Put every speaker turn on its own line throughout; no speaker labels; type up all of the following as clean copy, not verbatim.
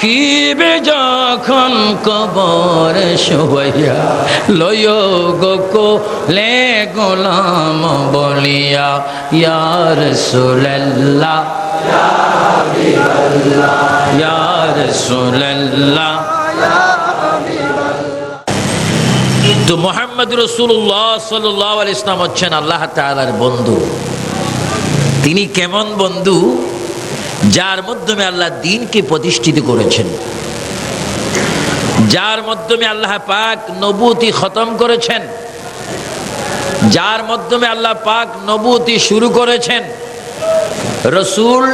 রাখিবে যখন কবর শুয়াইয়া লয় গো কোলে গোলাম বলিয়া ইয়া রাসূলুল্লাহ ইয়া রাসূলুল্লাহ। তো মুহাম্মদ রাসূলুল্লাহ সাল্লাল্লাহু আলাইহি ওয়াসাল্লাম হচ্ছেন আল্লাহ তাআলার বন্ধু। তিনি কেমন বন্ধু? যার মাধ্যমে আল্লাহ দ্বীনকে প্রতিষ্ঠিত করেছেন, যার মাধ্যমে আল্লাহ পাক নবুয়তি খতম করেছেন, যার মাধ্যমে আল্লাহ পাক নবুয়তি শুরু করেছেন। রসুল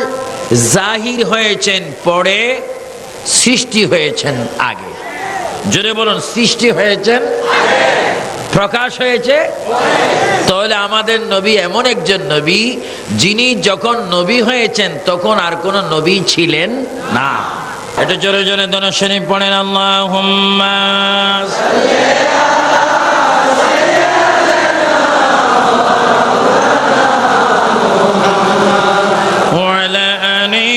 জাহির হয়েছেন পরে, সৃষ্টি হয়েছেন আগে। জোরে বলুন, সৃষ্টি হয়েছেন প্রকাশ হয়েছে। তাহলে আমাদের নবী এমন একজন নবী যিনি যখন নবী হয়েছেন তখন আর কোন নবী ছিলেন না। এটা জোরে জোরে দরুদ শরীফ পড়েন, আল্লাহুম্মা ওয়া আলা আলি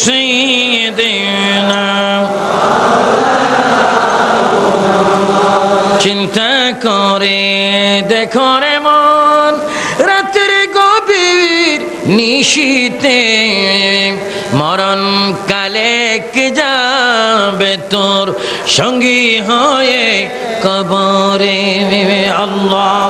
সাইয়্যিদিনা। চিন্তা করে দেখো রে মন, রাতের গভীর নিশীতে মরণ কালে কে যাবে তোর সঙ্গী হয়ে কবরে। আল্লাহ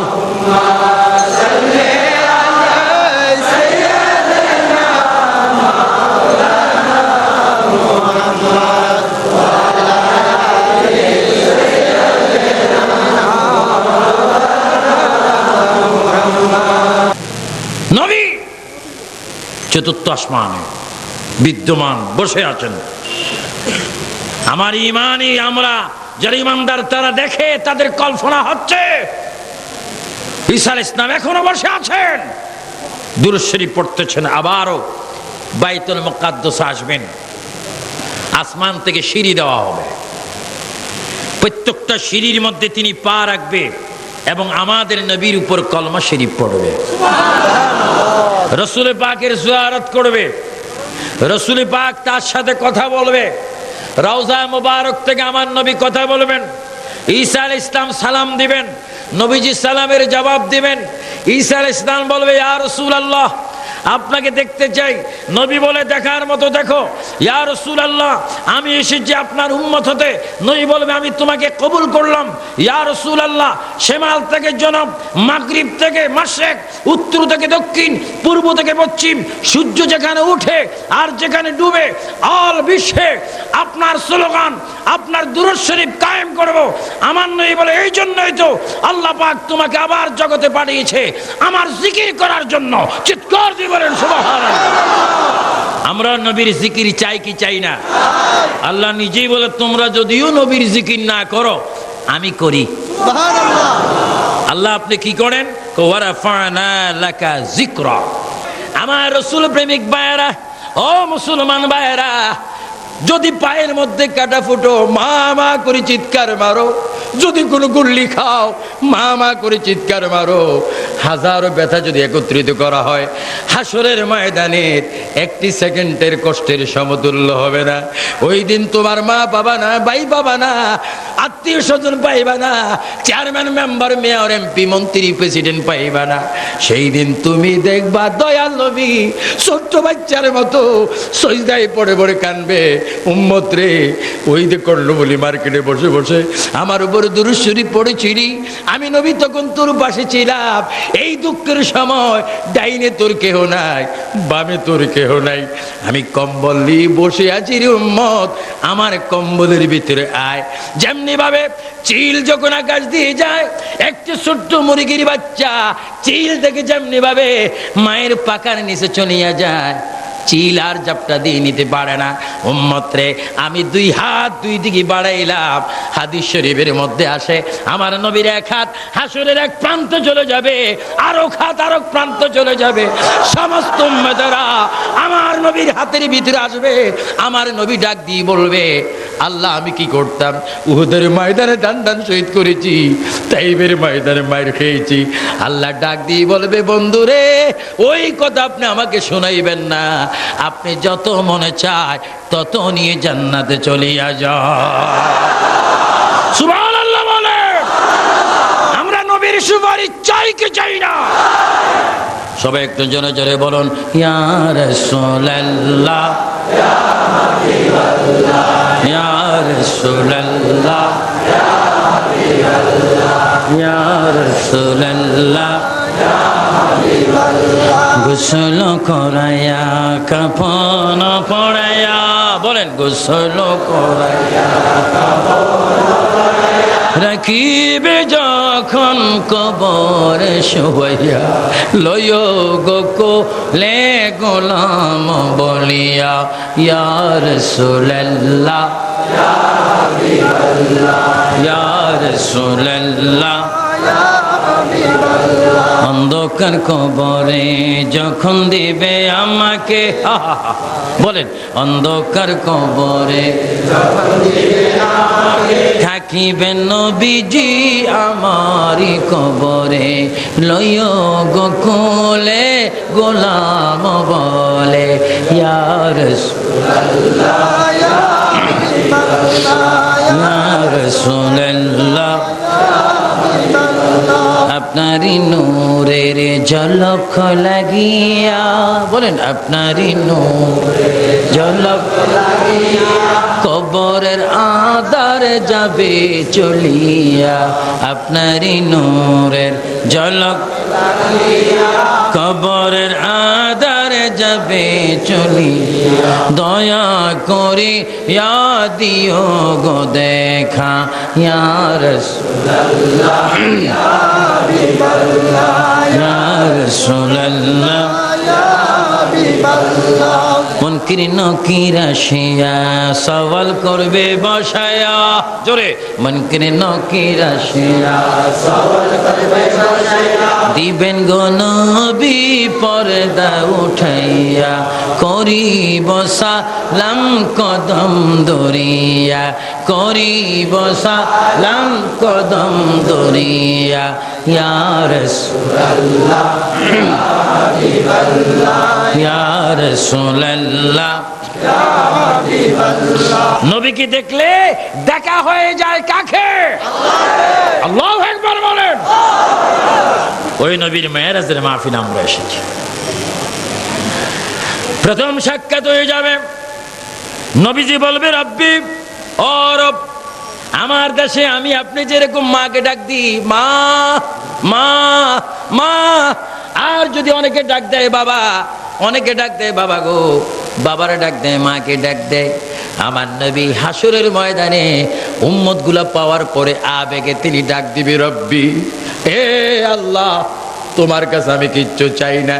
নবী চতুর্থ আসমানে বিদ্যমান বসে আছেন। আমার ইমানই আমরা যারা ইমানদার তারা দেখে, তাদের কল্পনা হচ্ছে ঈসা আলাইহিস সালাম এখনো বসে আছেন, দুরূদ শরীফ পড়তেছেন। আবারও বাইতুল মুকাদ্দাসে আসবেন, আসমান থেকে সিঁড়ি দেওয়া হবে, প্রত্যেকটা সিঁড়ির মধ্যে তিনি পা রাখবে এবং আমাদের নবীর উপর কলমা শরীফ পড়বে, রসুল পাকের জিয়ারত করবে, রসুল পাক তার সাথে কথা বলবে, রওজা মুবারক থেকে আমার নবী কথা বলবেন, ঈসা আলাইহিস সালাম সালাম দিবেন, নবীজি সালামের জবাব দিবেন। ঈসা আলাইহিস সালাম বলবে, ইয়া রাসূলুল্লাহ আপনাকে দেখতে চাই। নবী বলে, দেখার মতো দেখো। ইয়া রাসূলুল্লাহ আমি এসেছি আপনার উম্মত হতে। নবী বলবে, আমি তোমাকে কবুল করলাম। ইয়া রাসূলুল্লাহ শিমাল থেকে জনাব, মাগরিব থেকে মাশরিক, উত্তর থেকে দক্ষিণ, পূর্ব থেকে পশ্চিম, সূর্য যেখানে উঠে আর যেখানে ডুবে অল বিশ্বে আপনার স্লোগান, আপনার দুরূদ শরীফ কায়েম করব। আমার নবী বলে, এই জন্যই তো আল্লাহ পাক তোমাকে আবার জগতে পাঠিয়েছে আমার জিকির করার জন্য। চিৎকার দিয়ে বলেন সুবহানাল্লাহ। আমরা নবীর জিকির চাই কি চাই না? আল্লাহ নিজেই বলে, তোমরা যদিও নবীর জিকির না করো আমি করি। সুবহানাল্লাহ। আল্লাহ আপনি কি করেন? ওয়া রাফা'না লাকা যিকরা। আমার রাসূল প্রেমিক ভাইয়েরা, ও মুসলমান ভাইয়েরা, যদি পায়ের মধ্যে কাটা ফুটো মা মা করে চিৎকার মারো, যদি কোনো গুল্লি খাও মা মা করে চিৎকার মারো, হাজারো ব্যথা যদি একত্রিত করা হয় হাসরের ময়দানের একটি সেকেন্ডের কষ্টের সমতুল্য হবে না। ওই দিন তোমার মা পাবা না, ভাই পাবা না, আত্মীয় স্বজন পাইবা না, চেয়ারম্যান মেম্বার মেয়র এমপি মন্ত্রী প্রেসিডেন্ট পাইবা না। সেই দিন তুমি দেখবা দয়াল নবী ছোট্ট বাচ্চার মতো সজদায় পড়ে পড়ে কানবে, উম্মত রে ওই যে করলো বলি মার্কেটে বসে বসে আমার উপর দুরূদ শরীফ পড়েছিলি, আমি নবী তখন তোর পাশে ছিলাম। এই দুঃখের সময় ডাইনে তোর কেহ নাই, বামে তোর কেহ নাই, আমি কম্বল নিয়ে বসে আছি রে উম্মত, আমার কম্বলের ভিতরে আয়। যেমনি ভাবে চিল যখন আকাশ দিয়ে যায়, একটা ছোট্ট মুরগির বাচ্চা চিল থেকে যেমনি ভাবে মায়ের পাকার নিচে চলিয়া যায়, চিল আর জাপটা দিয়ে নিতে পারে না। উম্মত রে আমি দুই হাত দুই দিকে বাড়াইলাম, হাদিস শরীফের মধ্যে আসে আমার নবীর এক হাত হাসরের এক প্রান্ত চলে যাবে, আরেক হাত আরেক প্রান্ত চলে যাবে, সমস্ত উম্মতেরা আমার নবীর হাতের ভিতরে আসবে। আমার নবী ডাক দিয়ে বলবে, আল্লাহ আমি কি করতাম? উহুদের ময়দানে দান দান শহীদ করেছি, তাইবের ময়দানে মায়ের খেয়েছি। আল্লাহ ডাক দিয়ে বলবে, বন্ধুরে ওই কথা আপনি আমাকে শোনাইবেন না, আপনি যত মনে চায় তত নিয়ে জান্নাতে চলিয়া যান। সুবহানাল্লাহ বলে। আমরা নবীর সুপারিশ চাই কি চাই না? সবাই একটু জোরে জোরে বলুন, ইয়া রাসূলুল্লাহ, ইয়া হাবিবাল্লাহ, ইয়া রাসূলুল্লাহ, ইয়া হাবিবাল্লাহ, ইয়া রাসূলুল্লাহ, ইয়া হাবিবাল্লাহ। গোসল করায়া কাফন পরায়া, বলেন গোসল করায়া রাখিবে যখন কবর শোয়া, লয় গো কোলে গোলাম বলিয়া, ইয়া রাসূলুল্লাহ, ইয়া হাবিবাল্লাহ, ইয়া রাসূলুল্লাহ, ইয়া হাবিবাল্লাহ। অন্ধকার কবরে যখন দিবে আমাকে, বলেন অন্ধকার কবরে যখন দিবে আমাকে, থাকিবেন নবীজি আমারি কবরে, লয় গো কোলে গোলাম বলে, ইয়া রাসূলুল্লাহ, ইয়া হাবিবাল্লাহ, ইয়া রাসূলুল্লাহ। আপনারই নূরের ঝলক লাগিয়া, বলেন আপনারই নূরের ঝলক লাগিয়া, কবরের আধার যাবে চলিয়া, আপনারই নূরের ঝলক লাগিয়া, কবরের আধার যাবে চলিয়া, দয়া করে ইয়া দিও গো দেখা, ইয়া রাসূলুল্লাহ, ইয়া হাবিবাল্লাহ, ইয়া রাসূলুল্লাহ, ইয়া হাবিবাল্লাহ। মুনকির নকির আসিয়া সওয়াল করবে বসায়া, জোরে মুনকির নকির আসিয়া সওয়াল করবে বসায়া, দিবেন গো নবী পর্দা উঠাইয়া, করিব সালাম কদম ধরিয়া, করিব সালাম কদম ধরিয়া, ইয়া রাসূলুল্লাহ, ইয়া হাবিবাল্লাহ, ইয়া রাসূলুল্লাহ, ইয়া হাবিবাল্লাহ। নবীকে দেখলে দেখা হয়ে যায় কাকে? আল্লাহকে। আল্লাহু আকবার বলেন। ওই নবীর মেরাজের মাহফিলে আমরা এসেছি। প্রথম সাক্ষাৎ হয়ে যাবে, নবীজি বলবে, রব্বি ও রব, আমার দেশে আমি আপনি যেরকম মাকে ডাক দিই মা মা মা, আর যদি অনেকে ডাক দেয় বাবা, অনেকে ডাক দেয় বাবা গো, বাবারা ডাক দেয়, মাকে ডাক দেয়, আমার নবী হাসরের ময়দানে উম্মত গুলা পাওয়ার পরে আবেগে তিনি ডাক দিবে, রব্বি হে আল্লাহ, তোমার কাছে আমি কিচ্ছু চাই না,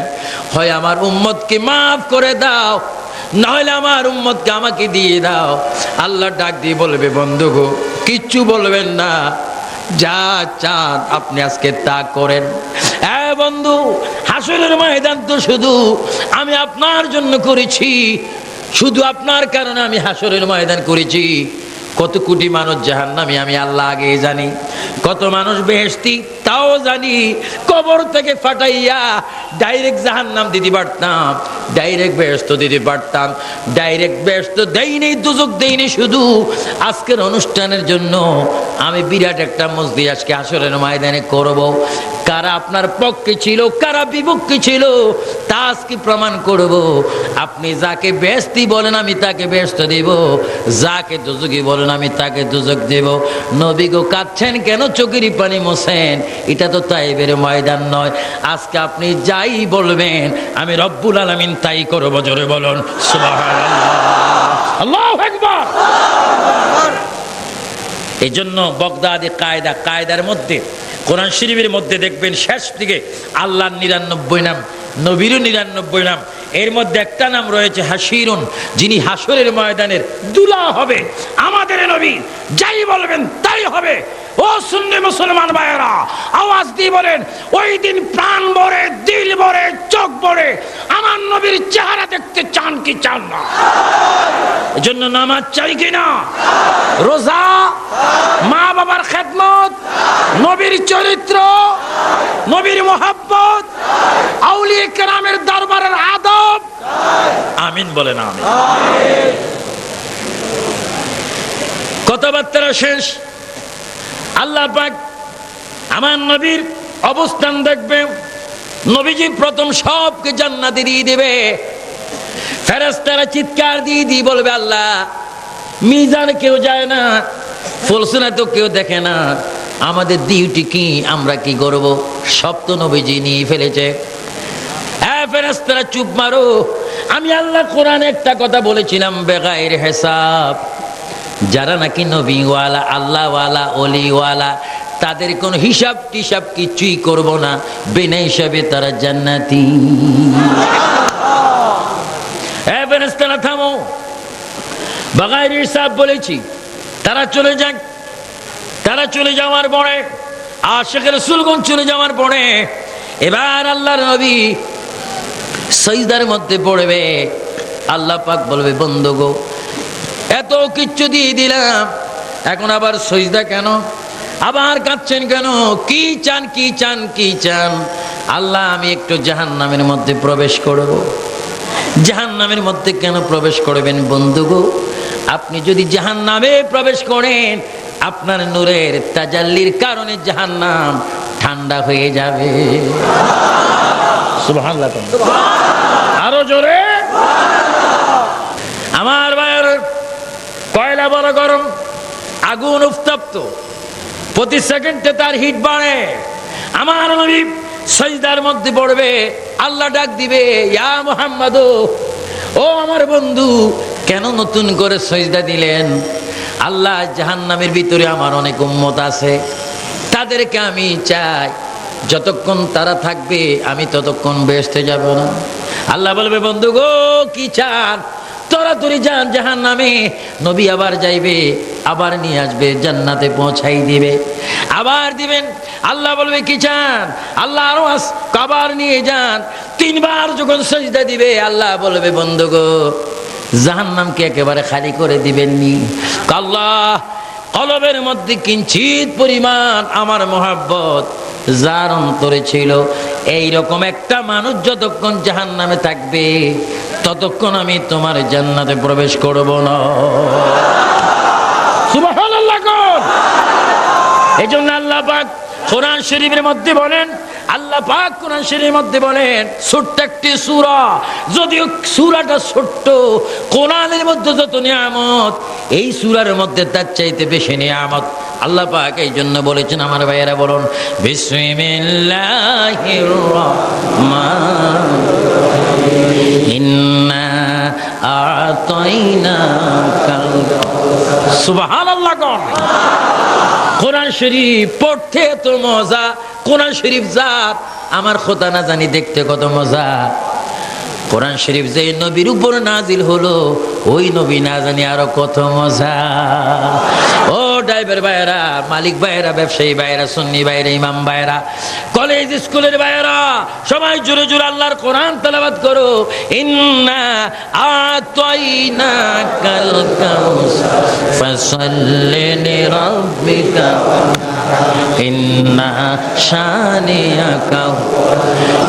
হয় আমার উম্মতকে মাফ করে দাও, নাহলে আমার উম্মতকে আমাকে দিয়ে দাও। আল্লাহ ডাক দিয়ে বলবে, বন্ধু গো কিচ্ছু বলবেন না, যা চান আপনি আজকে তা করেন। হ্যাঁ বন্ধু, হাসরের ময়দান তো শুধু আমি আপনার জন্য করেছি, শুধু আপনার কারণে আমি হাসরের ময়দান করেছি। কত কোটি মানুষ জাহান্নামী আমি আল্লাহ আগে জানি, কত মানুষ বেহেশতি তাও জানি। কবর থেকে ফাটাইয়া ডাইরেক্ট জাহান্নাম দিতে পারতাম, ডাইরেক্ট বেহেশত দিতে পারতাম, ডাইরেক্ট বেহেশত দেইনি, দুজক দেইনি। শুধু আজকের অনুষ্ঠানের জন্য আমি বিরাট একটা মসজিদ আজকে হাসরের ময়দানে করব। কারা আপনার পক্ষে ছিল, কারা বিপক্ষে ছিল, তা আজকে প্রমাণ করব। আপনি যাকে বেহেশতি বলেন আমি তাকে বেহেশত দেব, যাকে দুজকি বলেন আমি তাকে দুজক দেব। নবী গো কাঁদছেন কেন, চোখের পানি মোছেন? এটা তো তাইবের ময়দান নয়। আজকে আপনি যাই বলবেন আমি রব্বুল আলামিন তাই করব। জোরে বলুন সুবহানাল্লাহ, আল্লাহু আকবার। এই জন্য বগদাদি কায়দার মধ্যে, কোরআন শরীফের মধ্যে দেখবেন শেষ দিকে আল্লাহর 99 নাম, নবীরও 99 নাম, এর মধ্যে একটা নাম রয়েছে হাসিরুন, যিনি হাসরের ময়দানের দুলা হবে। আমাদের নবী যাই বলবেন তাই হবে। ও সুন্নি মুসলমান ভাইয়েরা, আওয়াজ দিয়ে বলেন, ওই দিন প্রাণ ভরে, দিল ভরে, চোখ ভরে আমার নবীর চেহারা দেখতে চান কি চান না? এজন্য নামাজ চাই কিনা, রোজা, মা বাবার খেদমত, নবীর চরিত্র, নবীর মোহাব্বত, আউলিয়া কেরামের দরবারের আদব। আমিন বলেন আমিন। কথাবার্তা শেষ। আল্লাহ পাক আমার নবীর অবস্থান দেখবে। নবীজি প্রথম সবকে জান্নাতে দিয়ে দেবে। ফেরেশতারা চিৎকার দিয়ে বলবে, আল্লাহ মিজান কেউ যায় না, ফুলসুনা তো কেউ দেখে না, আমাদের ডিউটি কি, আমরা কি করব? সব তো নবীজি নিয়ে ফেলেছে। হ্যাঁ ফেরেশতারা চুপ মারো, আমি আল্লাহ কোরআনে একটা কথা বলেছিলাম, বেগায়ের হিসাব। যারা নাকি নবীওয়ালা, আল্লাহওয়ালা, অলিওয়ালা, তাদের কোন হিসাব টিসাব কিছুই করব না, বিনা হিসাবে তারা জান্নাতি। হ্যাঁ ফেরেশতারা থামো, বেগায়ের হিসাব বলেছি। তারা চলে যাক। তারা চলে যাওয়ার পরে, আশিকের রাসূলগণ চলে যাওয়ার পরে, এবার আল্লাহর নবী সিজদার মধ্যে পড়বে। আল্লাহ পাক বলবে, বন্ধু গো, এত কিচ্ছু দিয়ে দিলাম, এখন আবার সিজদা কেন? আবার কাঁদছেন কেন? কি চান, কি চান, কি চান? আল্লাহ, আমি একটু জাহান্নামের মধ্যে প্রবেশ করব। জাহান্নামের মধ্যে কেন প্রবেশ করবেন বন্ধু গো? আপনি যদি জাহান্নামে প্রবেশ করেন, আপনার নূরের তাজাল্লির কারণে জাহান্নাম ঠান্ডা হয়ে যাবে। সুবহানাল্লাহ। আরো জোরে। আমার ভাইয়ের, কয়লা বড় গরম, আগুন উত্তপ্ত, প্রতি সেকেন্ডে তার হিট বাড়ে। আমার নবী সিজদার মধ্যে পড়বে। আল্লাহ ডাক দিবে, ইয়া মুহাম্মদ, ও আমার বন্ধু, কেন নতুন করে সিজদা দিলেন? আল্লাহ, জাহান্নামের ভিতরে আমার অনেক উম্মত আছে, তাদেরকে আমি চাই যতক্ষণ তারা থাকবে আমি ততক্ষণ বেহেশতে যাব না। আল্লাহ বলবে, বন্ধু গো, কি চান? তরাতরি যান জাহান্নামে। নবী আবার যাইবে, আবার নিয়ে আসবে, জান্নাতে পৌঁছাই দিবে, আবার দিবেন। আল্লাহ বলবে, কি চান? আল্লাহ আরো আবার নিয়ে যান। তিনবার যখন সিজদা দিবে, আল্লাহ বলবে, বন্ধু গো, জাহান্নামকে একেবারে খালি করে দিবেননি। আল্লাহ, কলবের মধ্যে কিঞ্চিত পরিমাণ আমার মহব্বত যার অন্তরে ছিল, এইরকম একটা মানুষ যতক্ষণ জাহান্নামে থাকবে ততক্ষণ আমি তোমার জান্নাতে প্রবেশ করব না। সুবহানাল্লাহ। এই জন্য আল্লাহ পাক কোরআন শরীফের মধ্যে বলেন, আল্লাহ পাক কোরআন শরীফের মধ্যে বলেন, ছোট্ট একটি সূরা, যদিও সূরাটা ছোট্ট, কোরআনের মধ্যে যত নিয়ামত, এই সূরার মধ্যে তার চাইতে বেশি নিয়ামত আল্লাহ পাক এই জন্য বলেছেন। আমার ভাইয়েরা বলুন, বিসমিল্লাহির রাহমানির ইন্না আতাইনাকাল। সুবহানাল্লাহ। কোরআন শরীফ পড়তে এত মজা, কোরআন শরীফ যার আমার খোদা না জানি দেখতে কত মজা। কোরআন শরীফ যে নবীর উপর নাজিল হলো, ওই নবী না জানি আরো কত মজা। ও ড্রাইভার ভাইয়েরা, মালিক ভাইয়েরা, ব্যবসায়ী ভাইয়েরা, সুন্নি ভাইয়েরা, ইমাম ভাইয়েরা, কলেজ স্কুলের ভাইয়েরা, সবাই জোরে জোরে আল্লাহর কোরআন তেলাওয়াত করো। ইন্না আতাইনাকাল কাউসার ফাসাল্লি লিরাব্বিকা ইন্না শানিয়াকা।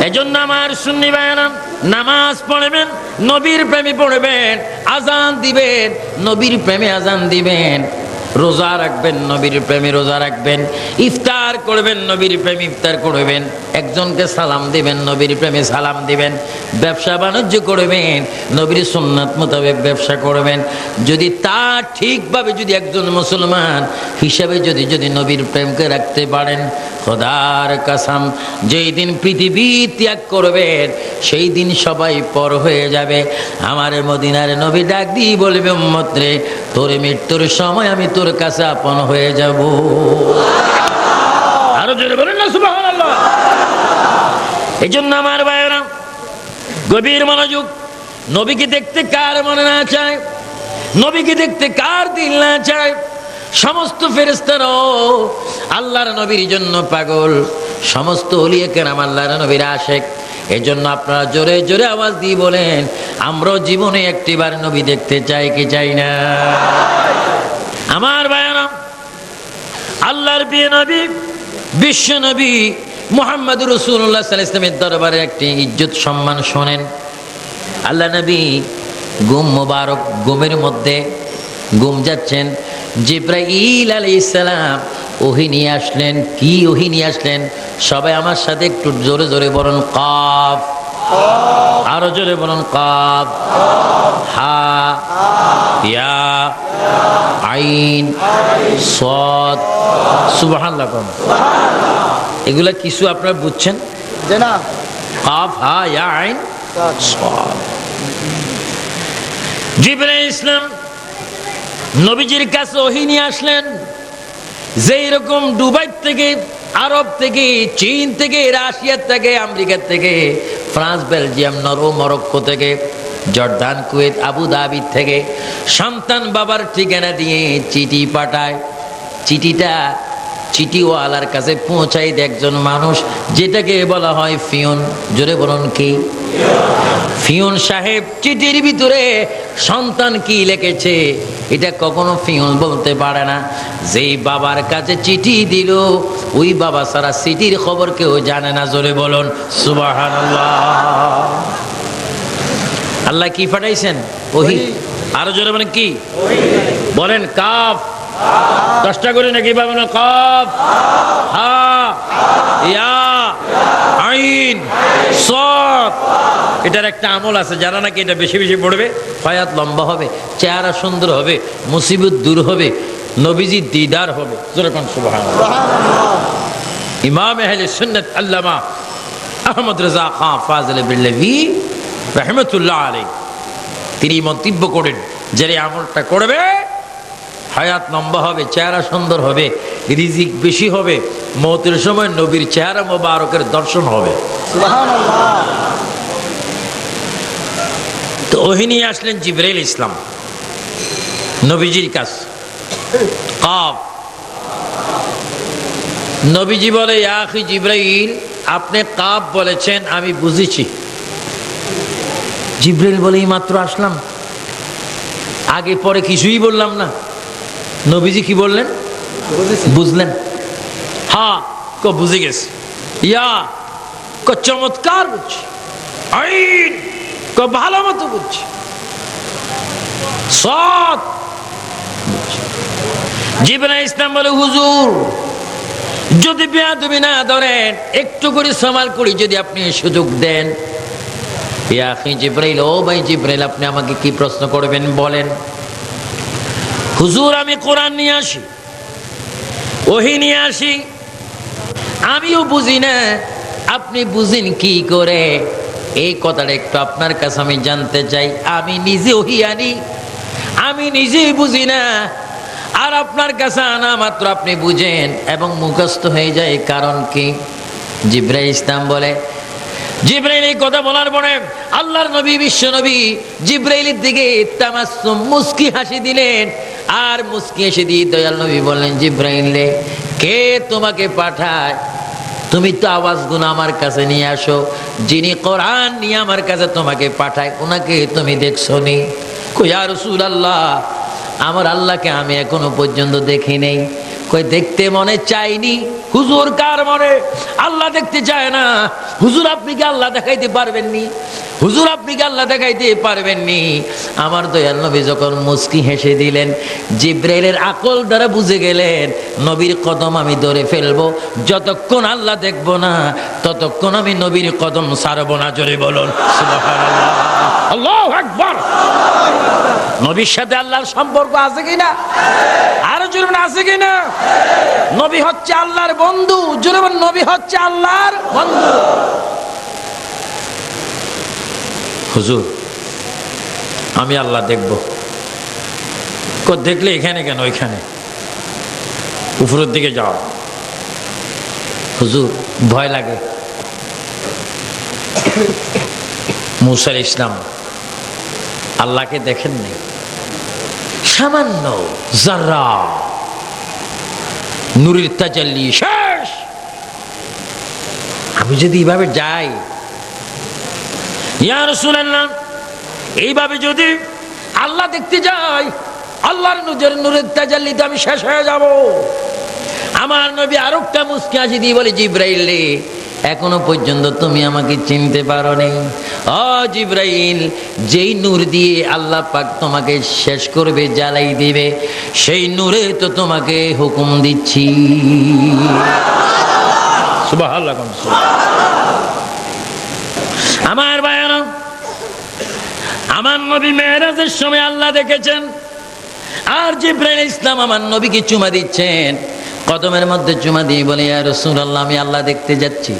এজন্য আমার সুন্নি ভাইয়েরা, নামাজ পড়বেন, নবীর প্রেমে পড়বেন, আজান দিবেন, নবীর প্রেমে আজান দিবেন, রোজা রাখবেন, নবীর প্রেমে রোজা রাখবেন, ইফতার করবেন, নবীর প্রেমে ইফতার করবেন, একজনকে সালাম দিবেন, নবীর প্রেমে সালাম দিবেন, ব্যবসা বাণিজ্য করবেন, নবীর সুন্নাত মোতাবেক ব্যবসা করবেন। যদি তা ঠিকভাবে যদি একজন মুসলমান হিসাবে যদি নবীর প্রেমকে রাখতে পারেন, খোদার কসম, যেই দিন পৃথিবী ত্যাগ করবেন সেই দিন সবাই পর হয়ে যাবে। আমার মদিনার নবী ডাক দিয়ে বলবে, উম্মত রে, তোর মৃত্যুর সময় আমি তোর কাছে আপন হয়ে যাব। আরো জোরে বলেন না সুবহানাল্লাহ। এই জন্য আমার ভাইয়েরা, গভীর মনোযোগ। নবীকে দেখতে কার মনে না চায়? নবীকে দেখতে কার দিল না চায়? সমস্ত ফেরেশতারাও আল্লাহর নবীর জন্য পাগল, সমস্ত ওলিয়া কেরাম আল্লাহর নবীর আশেক। এজন্য আপনারা জোরে জোরে আওয়াজ দিয়ে বলেন, আমরাও জীবনে একটিবার নবী দেখতে চাই কি চাই না? আমার ভাইয়েরা, আল্লাহর প্রিয় নবী বিশ্ব নবী মুহাম্মদ রাসূলুল্লাহ সাল্লাল্লাহু আলাইহি ওয়াসাল্লামের দরবারে একটি ইজ্জত সম্মান শোনেন। আল্লাহ নবী গুম মোবারক, গুমের মধ্যে গুম যাচ্ছেন। জিবরাইল আলাইহিস সালাম ওহী নিয়ে আসলেন। কি ওহী নিয়ে আসলেন? সবাই আমার সাথে একটু জোরে জোরে বলুন, কাফ। আরো জোরে বলুন, কাফ, হা, ইয়া, আইন, সাদ। সুবহানাল্লাহ। এগুলা কিছু আপনারা বুঝছেন? কাফ, হা, ইয়া, আইন, সাদ। জিবরাইল ইসলাম নবীজির কাছে ওহী নিয়ে আসলেন। যেই রকম দুবাই থেকে, আরব থেকে, চীন থেকে, রাশিয়া থেকে, আমেরিকা থেকে, ফ্রান্স, বেলজিয়াম, নরওয়ে, মরক্কো থেকে, জর্দান, কুয়েত, আবু ধাবি থেকে সন্তান বাবার ঠিকানা দিয়ে চিঠি পাঠায়। চিঠিটা চিঠিওয়ালার কাছে পৌঁছায় একজন মানুষ, যেটাকে বলা হয় ফিয়ন। জোরে বলুন, কি? ফিয়ন সাহেব চিঠির ভিতরে সন্তান কি লিখেছে এটা কখনো ফিয়ন বলতে পারে না। যেই বাবার কাছে চিঠি দিল, ওই বাবা সারা চিঠির খবর কেউ জানে না। জোরে বলুন সুবহানাল্লাহ। আল্লাহ কি পাঠাইছেন? ওহী। আরো জোরে বলেন, কি? বলেন, কাফ। 10টা করে নাকি বলেন, কাফ, হা, ইয়া, আইন, সাদ। এটার একটা আমল আছে, যারা নাকি এটা বেশি বেশি পড়বে হায়াত লম্বা হবে, চেহারা সুন্দর হবে, মুসিবত দূর হবে, নবীজি দিদার হবে। জোরে কোন সুবহানাল্লাহ। ইমাম আহলে সুন্নাত আল্লামা আহমদ রেজা খান ফাজিল বিল্লাহি রাহমাতুল্লাহ আলাইহি তিনি মন্তব্য করেন, যে আমলটা করবে হায়াত লম্বা হবে, চেহারা সুন্দর হবে, রিজিক বেশি হবে, মওতের সময় নবীর চেহারা মোবারকের দর্শন হবে। সুবহানাল্লাহ। তো ওহী নিয়ে আসলেন জিবরাইল ইসলাম নবীজির কাছে। কাফ। নবীজি বলে, ইয়া আখি জিবরাইল, আপনি কাফ বলেছেন, আমি বুঝেছি। জিবরাইল বলে, এই মাত্র আসলাম, আগে পরে কিছুই বললাম না। নবীজি কি বললেন? বুঝলেন? হ্যাঁ, বুঝে গেছে। ইয়া, চমৎকার বুঝছি। আইন, ভালো মতো বুঝছি। সাদ। জিবরাইল ইসলাম বলে, হুজুর যদি বেয়াদবি না ধরেন, একটু করে সামাল করি যদি আপনি সুযোগ দেন। ইয়া আখি জিবরাইল, ও ভাই জিবরাইল, আপনি আমাকে কি প্রশ্ন করবেন বলেন। হুজুর আমি কোরআন নিয়ে আসি, ওহী নিয়ে আসি, আমিও বুঝি না, আপনি বুঝেন কি করে? এই কথাটা একটু আপনার কাছে আমি জানতে চাই। আমি নিজে ওহী আনি, আমি নিজেই বুঝি না, আর আপনার কাছে আনা মাত্র আপনি বুঝেন এবং মুখস্থ হয়ে যায়। কারণ কি? জিবরাইল ইসলাম বলে, জিবরাইল এই কথা বলার পরে আল্লাহর নবী বিশ্ব নবী জিবরাইলের দিকে তামাসসুম মুস্কি হাসি দিলেন। আর মুস্কি হাসি দিয়ে দয়াল নবী বললেন, জিবরাইল কে তোমাকে পাঠায়? তুমি তো আওয়াজগুলো আমার কাছে নিয়ে আসো। যিনি কোরআন নিয়ে আমার কাছে তোমাকে পাঠায়, ওনাকে তুমি দেখছো নি? কই, ইয়া রাসূলুল্লাহ, আমার আল্লাহকে আমি এখনো পর্যন্ত দেখি নেই। কই, দেখতে মনে চাইনি। হুজুর কার মনে আল্লাহ দেখতে চায় না? হুজুর আপনি কি আল্লাহ দেখাইতে পারবেননি? হুজুর আপনি কি আল্লাহ দেখাইতে পারবেননি? আমার দয়াল নবী যখন মুস্কি হেসে দিলেন, জিবরাইলের আকল দ্বারা বুঝে গেলেন নবীর কদম আমি ধরে ফেলবো। যতক্ষণ আল্লাহ দেখবো না, ততক্ষণ আমি নবীর কদম ছাড়বো না। জোরে বলুন সুবহানাল্লাহ। আল্লাহু আকবার। নবীর সাথে আল্লাহর সম্পর্ক আছে কিনা? আরো জোরে আছে কিনা? নবী হচ্ছে আল্লাহর বন্ধু। জোরে বলুন, নবী হচ্ছে আল্লাহর বন্ধু। হুজুর আমি আল্লাহ দেখব। দেখলে এখানে কেন? ওইখানে উপরের দিকে যাও। হুজুর ভয় লাগে। মুসা আলাইহিস সালাম আল্লাহকে দেখেন নাই, সামান্য যারা নূরের তাজাল্লি শেষ। আমি যদি এইভাবে যাই ইয়া রাসূলুল্লাহ, এইভাবে যদি আল্লাহ দেখতে যাই, আল্লাহর নূরের তাজাল্লিতে আমি শেষ হয়ে যাব। আমার নবী আরেকটা মুস্কি হাসি দিয়ে বলে, জিব্রাইল রে, এখনো পর্যন্ত তুমি আমাকে চিনতে পারোনি। ও জিব্রাইল, যেই নূর দিয়ে আল্লাহ পাক তোমাকে শেষ করবে, জ্বালাই দিবে, সেই নূরে তো তোমাকে হুকুম দিচ্ছি। সুবহানাল্লাহ। আমার ভাইরা, আমার নবী মেরাজের সময় আল্লাহ দেখেছেন, আর জিব্রাইল ইসলাম আমার নবীকে চুমা দিচ্ছেন, কদমের মধ্যে চুমা দিয়ে বলে, ইয়া রাসূলুল্লাহ, আমি আল্লাহ দেখতে যাচ্ছি।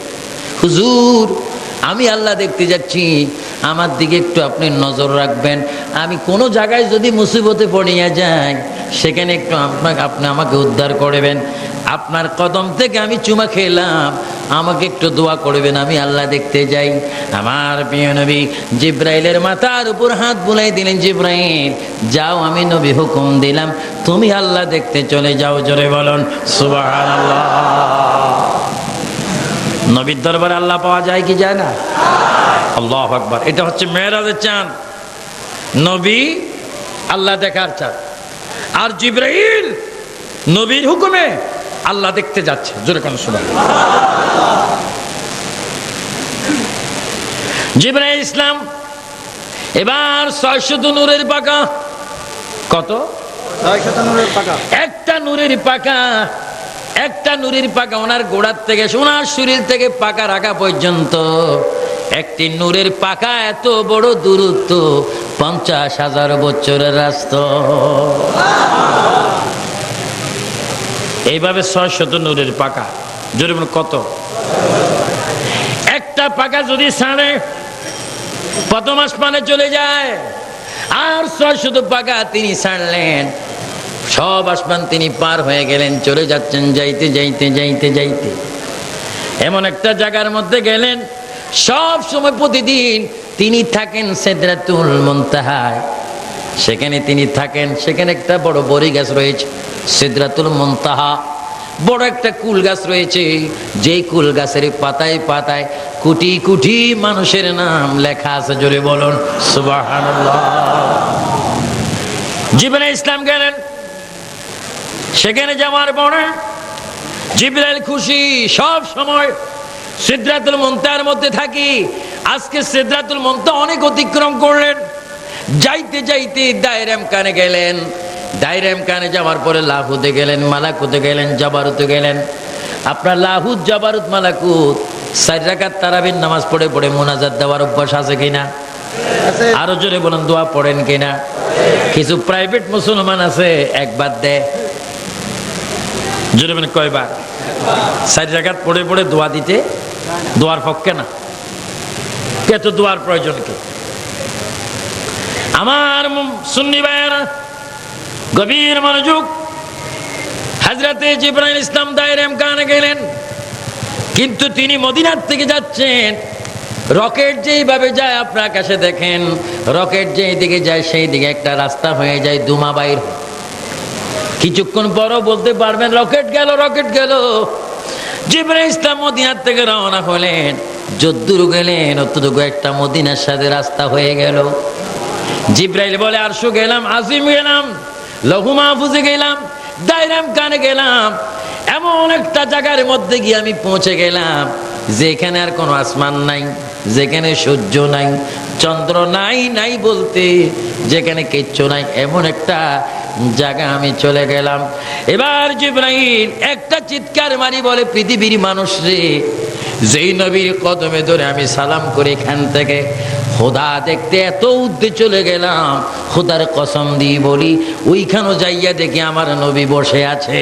হুজুর, আমি আল্লাহ দেখতে যাচ্ছি, আমার দিকে একটু আপনি নজর রাখবেন। আমি কোনো জায়গায় যদি মুসিবতে পড়িয়া যাই, সেখানে একটু আপনি আমাকে উদ্ধার করবেন। আপনার কদম থেকে আমি চুমা খেলাম, আমাকে একটু দোয়া করবেন, আমি আল্লাহ দেখতে যাই। আমার প্রিয় নবী জিব্রাইলের মাথার উপর হাত বুলাই দিলেন, জিব্রাইল যাও, আমি নবী হুকুম দিলাম, তুমি আল্লাহ দেখতে চলে যাও। জোরে বলুন সুবহানাল্লাহ। নবীর দরবারে আল্লাহ পাওয়া যায় কি যায় না? আল্লাহু আকবার। এটা হচ্ছে মেরাজের চাঁদ, নবী আল্লাহ দেখার চাঁদ। আর জিব্রাইল নবীর হুকুমে আল্লাহ দেখতে যাচ্ছে। জোরে কোন সুবহানাল্লাহ। জিব্রাইল ইসলাম এবার 600 নূরের পাকা। কত? 600 নূরের পাকা। একটা নূরের পাকা, একটা নূরের পাকা ওনার গোড়ার থেকে, ওনার শরীর থেকে পাকা রাখা পর্যন্ত একটি নূরের পাকা এত বড় দূরত্ব, 50,000 বছরের রাস্তা। এইভাবে 600 নূরের পাকা। জোরে বলুন কত? একটা পাকা যদি ছাড়ে প্রথম আসমানে চলে যায়, আর 600 পাকা তিনি ছাড়লেন, সব আসমান তিনি পার হয়ে গেলেন, চলে যাচ্ছেন, যাইতে যাইতে যাইতে যাইতে এমন একটা জায়গার মধ্যে গেলেন, সব সময় প্রতিদিন তিনি থাকেন সিদরাতুল মুনতাহায়। সেখানে তিনি থাকেন, সেখানে একটা বড় বড়ি গাছ রয়েছে, সিদরাতুল মুনতাহা। বড় একটা কুল গাছ রয়েছে, যেই কুল গাছের পাতায় পাতায় কোটি কোটি মানুষের নাম লেখা আছে। জোরে বলুন সুবহানাল্লাহ। জিবরাইল ইসলাম গেলেন, সেখানে যাওয়ার পরে জিবরাইল খুশি, সব সময় সিদরাতুল মুনতাহার মধ্যে থাকি। আজকে সিদরাতুল মুনতাহা অনেক অতিক্রম করলেন, যাইতে যাইতে দায়রাম কানে গেলেন। দায়রাম কানে যাওয়ার পরে লাহুতে গেলেন, মালাকুতে গেলেন, জাবারুতে গেলেন। আপনার লাহুত, জাবারুত, মালাকুত 4 রাকাত তারাবির নামাজ পড়ে পড়ে মুনাজাত দেওয়ার অভ্যাস আছে কিনা? আরো জোরে বলুন, দোয়া পড়েন কিনা? কিছু প্রাইভেট মুসলমান আছে একবার দেয়। জোরে বলেন কয়বার? 4 রাকাত পড়ে পড়ে দোয়া দিতে, দোয়ার পক্ষে না। কত দোয়ার প্রয়োজন কি? আমার সুন্নি ভাইয়েরা, গভীর মনোযোগ। হযরতে জিবরাইল ইসলাম দায়রাম কানে গেলেন, কিন্তু তিনি মদিনার থেকে যাচ্ছেন। রকেট যেইভাবে যায় আপনার আকাশে দেখেন, রকেট যেই দিকে যায় সেই দিকে একটা রাস্তা হয়ে যায়, ধোঁয়া বাইর। কিছুক্ষণ পরও বলতে পারবেন রকেট গেল, রকেট গেল। জিবরাইল ইসলাম মদিনার থেকে রওনা হলেন, যদ্দূর গেলেন অতটুকু একটা মদিনার সাথে রাস্তা হয়ে গেল। জিবরাইল বলে, আরশু গেলাম, আজিম গেলাম, লৌহ মাহফুজে গেলাম, দায়রাম কানে গেলাম। এমন একটা জায়গার মধ্যে গিয়ে আমি পৌঁছে গেলাম, যেখানে আর কোনো আসমান নাই, যেখানে সূর্য নাই, চন্দ্র নাই, নাই বলতে যেখানে কিচ্ছু নাই, এমন একটা জায়গা আমি চলে গেলাম। এবার জিবরাইল একটা চিৎকার মারি বলে, পৃথিবীর মানুষ রে, যেই নবীর কদমে ধরে আমি সালাম করে এখান থেকে খোদা দেখতে এত উদ্দে চলে গেলাম, খোদার কসম দিয়ে বলি, ওইখানে যাইয়া দেখি আমার নবী বসে আছে।